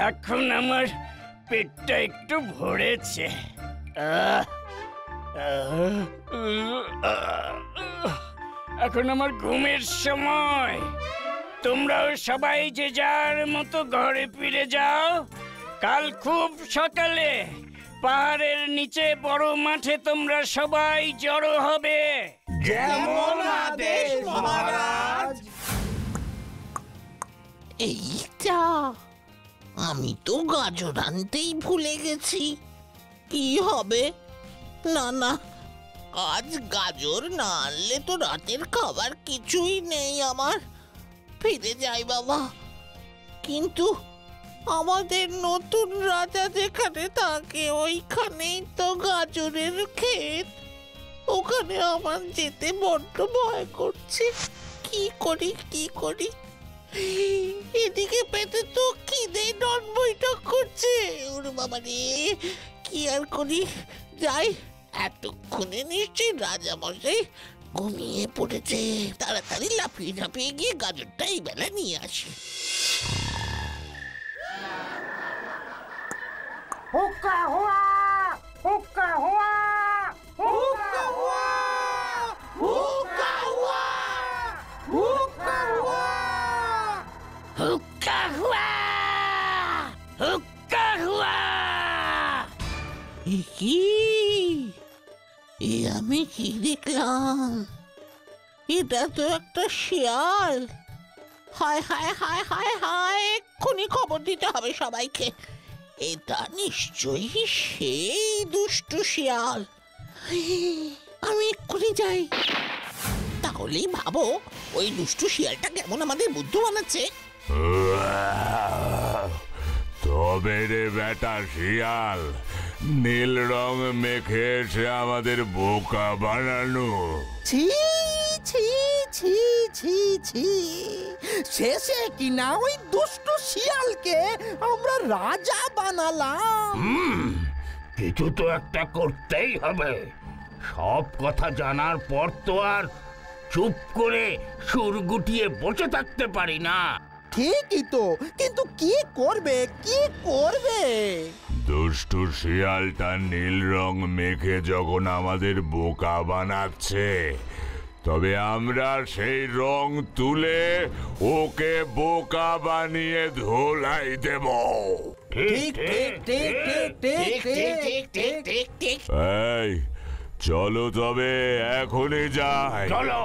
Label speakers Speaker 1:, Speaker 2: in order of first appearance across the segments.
Speaker 1: এখন আমার পেটটা একটু ভরেছে। আহ, আহ, আহ, এখন আমার ঘুমের সময়। তোমরাও সবাই যে যার মতো ঘরে ফিরে যাও। কাল খুব সকালে পাহাড়ের নিচে বড় মাঠে তোমরা সবাই জড়ো হবে।
Speaker 2: যেমন আদেশ মহারাজ।
Speaker 3: এইটা আমি তো গাজর আনতেই ভুলে গেছি। কি হবে? না না, আজ গাজর না আনলে তো রাতের খাবার কিছুই নেই আমার। ফিরে যাই বাবা। কিন্তু আমাদের নতুন রাজা যেখানে থাকে ওইখানেই তো গাজরের ক্ষেত। ওখানে আমার যেতে বড্ড ভয় করছে। কি করি? এদিকে পেটে তো খিদে ডন বৈঠক করছে। ওরে বাবা রে, কি আর করি? যাই, এতক্ষণে নিশ্চয়ই রাজা মশাই ঘুমিয়ে পড়েছে। তাড়াতাড়ি লাফিয়ে গিয়ে গাজরটা এই বেলা নিয়ে আসি।
Speaker 2: হুক্কা হুয়া, হুক্কা হুয়া, হুক্কা হুয়া, হুক্কা হুয়া, হুক্কা হুয়া,
Speaker 1: হুক্কা হুয়া, হুক্কা হুয়া।
Speaker 3: কি আমি কি দেখলাম? এটা তো একটা শিয়াল। হায় হায় হায় হায় হায়, এক্ষুনি খবর দিতে হবে সবাইকে। এটা নিশ্চয়ই সেই দুষ্টু শিয়াল। আমি এক্ষুনি যাই। তাহলেই ভাবো ওই দুষ্টু শিয়ালটা কেমন আমাদের বুদ্ধু বানাচ্ছে।
Speaker 4: তবে রে বেটা শিয়াল, নীল রং মেখে এসে আমাদের বোকা বানানো।
Speaker 2: ছি ছি ছি ছি ছি, শেষে কিনা ওই দুষ্টু শিয়ালকে আমরা রাজা বানালাম।
Speaker 5: কিছু তো একটা করতেই হবে। সব কথা জানার পর তো আর চুপ করে সুর গুটিয়ে বসে থাকতে পারি না।
Speaker 2: ঠিকই তো, কিন্তু কি করবে?
Speaker 4: দুষ্টু শিয়ালটা নীল রং মেখে যখন আমাদের বোকা বানাচ্ছে, তবে আমরা সেই রং তুলে ওকে বোকা বানিয়ে ধোলাই দেব।
Speaker 2: ঠিক ঠিক ঠিক ঠিক ঠিক ঠিক ঠিক ঠিক।
Speaker 4: এই চলো তবে এখনই যাই।
Speaker 5: চলো।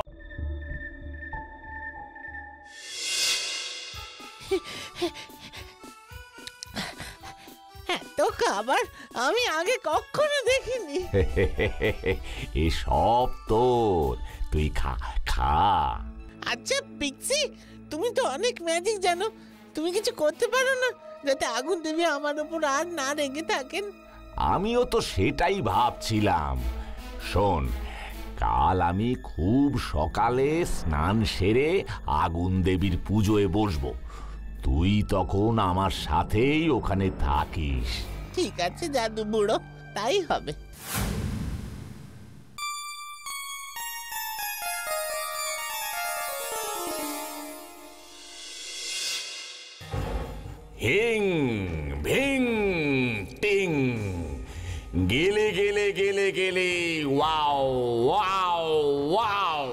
Speaker 3: এত খাবার আমি আগে কখনো দেখিনি।
Speaker 5: এসব তোর, তুই খা খা।
Speaker 3: আচ্ছা পিক্সি, তুমি তো অনেক ম্যাজিক জানো। তুমি কিছু করতে পারো না যাতে আগুন দেবী আমার উপর আর না রেগে থাকেন?
Speaker 5: আমিও তো সেটাই ভাবছিলাম। শোন, কাল আমি খুব সকালে স্নান সেরে আগুন দেবীর পুজোয় বসবো। তুই তখন আমার সাথেই ওখানে থাকিস।
Speaker 3: ঠিক আছে জাদু বুড়ো, তাই হবে।
Speaker 5: হিং ভিং টিং, গেলে গেলে গেলে গেলে ওয়াও ওয়াও ওয়াও।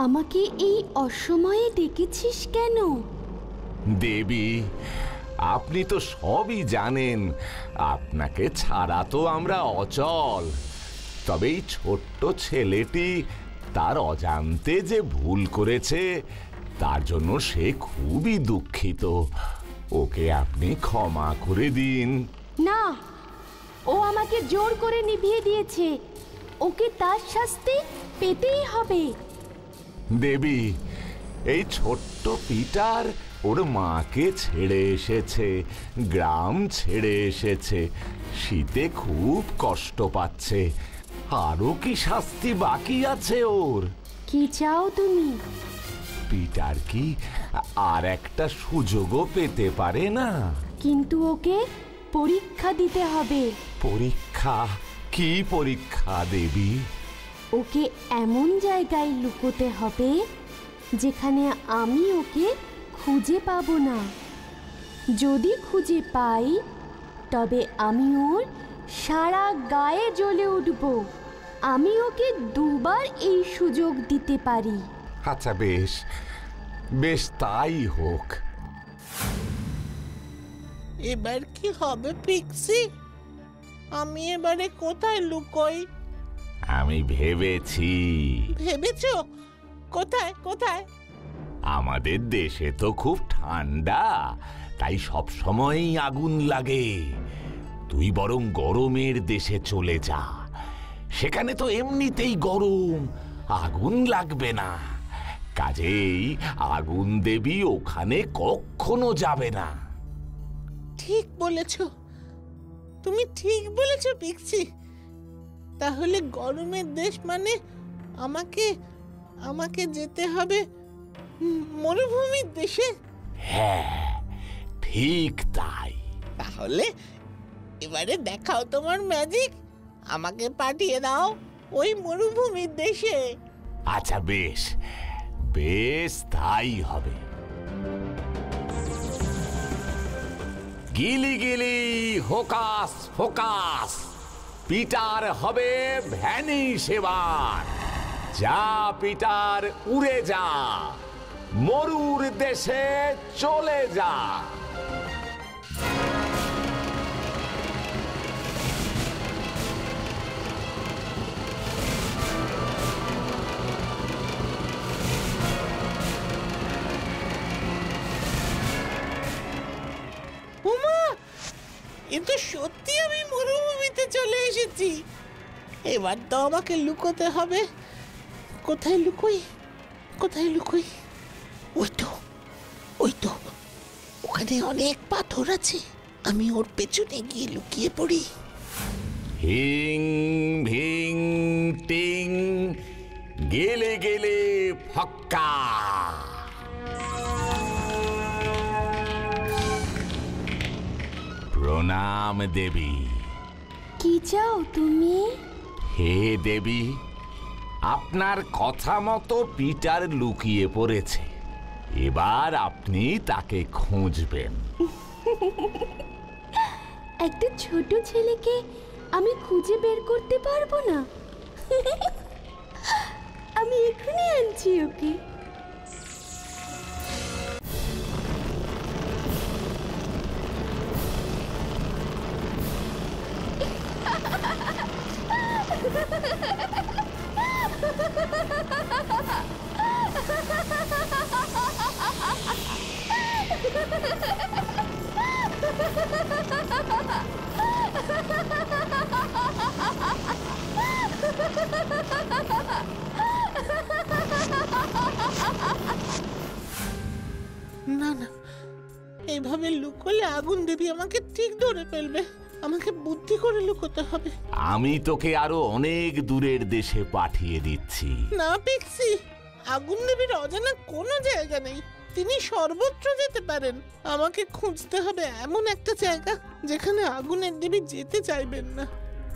Speaker 6: আমাকে এই অসময়ে ডেকেছিস কেন?
Speaker 5: দেবী, আপনি তো সবই জানেন। আপনাকে ছাড়া তো আমরা অচল। তবে এই ছোট্ট ছেলেটি তার অজান্তে যে ভুল করেছে, তার জন্য সে খুবই দুঃখিত। ওকে আপনি ক্ষমা করে দিন।
Speaker 6: না, ও আমাকে জোর করে নিভিয়ে দিয়েছে। ওকে তার শাস্তি পেতেই হবে।
Speaker 5: দেবী, এই ছোট্ট পিটার ওর মাকে ছেড়ে এসেছে, গ্রাম ছেড়ে এসেছে, শীতে খুব কষ্ট পাচ্ছে। আরো কি শাস্তি বাকি আছে ওর?
Speaker 6: কি চাও তুমি?
Speaker 5: পিটার কি আর একটা সুযোগও পেতে পারে না?
Speaker 6: কিন্তু ওকে পরীক্ষা দিতে হবে।
Speaker 5: পরীক্ষা? কি পরীক্ষা দেবী?
Speaker 6: ওকে এমন জায়গায় লুকোতে হবে যেখানে আমি ওকে খুঁজে পাবো না। যদি খুঁজে পাই তবে আমি ওর সারা গায়ে জ্বলে উঠব। আমি ওকে দুবার এই সুযোগ দিতে পারি।
Speaker 5: আচ্ছা বেশ, বেশ তাই হোক।
Speaker 3: এবার কি হবে পিক্সি? আমি এবারে কোথায় লুকোই?
Speaker 5: আমি ভেবেছি।
Speaker 3: ভেবেছো? কোথায় কোথায়?
Speaker 5: আমাদের দেশে তো খুব ঠান্ডা, তাই সব সময়ই আগুন লাগে। তুই বরং গরমের দেশে চলে যা, সেখানে তো এমনিতেই গরম, আগুন লাগবে না। কাজেই আগুন দেবী ওখানে কখনো যাবে না।
Speaker 3: ঠিক বলেছো, তুমি ঠিক বলেছো পিক্সি। তাহলে গরমের দেশ মানে আমাকে আমাকে যেতে হবে মরুভূমির দেশে।
Speaker 5: হ্যাঁ, ঠিক তাই।
Speaker 3: তাহলে এবারে দেখাও তোমার ম্যাজিক, আমাকে পাঠিয়ে দাও ওই মরুভূমির দেশে।
Speaker 5: আচ্ছা বেশ, বেশ তাই হবে। গিলি গিলি হোকাস ফোকাস, পিটার হবে ভ্যানিশ এবার। যা পিটার, উড়ে যা, মরুর দেশে চলে যা।
Speaker 3: উমা, এ তো সত্যি আমি মরুভূমিতে চলে এসেছি। এবার তো আমাকে লুকোতে হবে। কোথায় লুকোই, কোথায় লুকোই? ওই তো, ওই তো, ওখানে অনেক পাথর আছে। আমি ওর পেছনে গিয়ে লুকিয়ে পড়ি।
Speaker 5: হিং ভিং টিং, গেলে গেলে ফক্কা। প্রণাম দেবী।
Speaker 6: কি চাও তুমি?
Speaker 5: হে দেবী, আপনার কথা মতো পিটার লুকিয়ে পড়েছে। এবার আপনি তাকে খুঁজবেন।
Speaker 6: একটা ছোট ছেলেকে আমি খুঁজে বের করতে পারবো না? আমি এখানে আনছি ওকে।
Speaker 3: না না, এইভাবে লুকোলে আগুন দেবী আমাকে ঠিক ধরে ফেলবে। আমাকে বুদ্ধি করে লুকোতে হবে।
Speaker 5: আমি তোকে আরো অনেক দূরের দেশে পাঠিয়ে দিচ্ছি।
Speaker 3: না পিক্সি, আগুন দেবীর অজানা কোনো জায়গা নেই। তিনি সর্বত্র যেতে পারেন। আমাকে খুঁজতে হবে এমন একটা জায়গা যেখানে আগুনের দেবী যেতে চাইবেন না।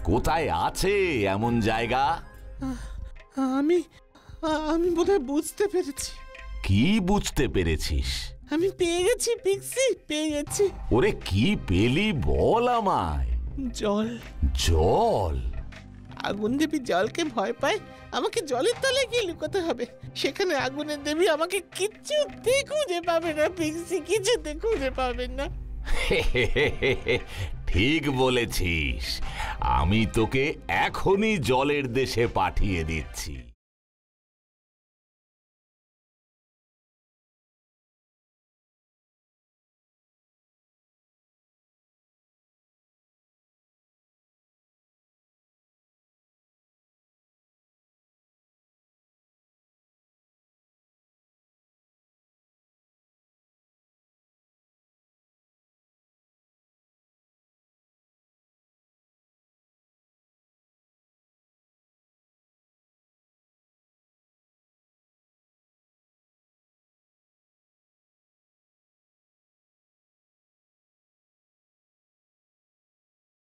Speaker 5: কোথায় আছে এমন জায়গা?
Speaker 3: আমি আমি বোধহয় বুঝতে পেরেছি।
Speaker 5: কি বুঝতে পেরেছিস?
Speaker 3: আমি পেয়ে গেছি পিক্সি, পেয়ে গেছি।
Speaker 5: ওরে কি পেলি বল আমায়।
Speaker 3: জল।
Speaker 5: জল?
Speaker 3: আগুন দেবী জলকে ভয় পায়। আমাকে জলের তলায় গিয়ে লুকোতে হবে। সেখানে আগুনের দেবী আমাকে কিছুতেই খুঁজে পাবে না পিক্সি, কিছুতে খুঁজে পাবেন না।
Speaker 5: ঠিক বলেছিস। আমি তোকে এখনই জলের দেশে পাঠিয়ে দিচ্ছি।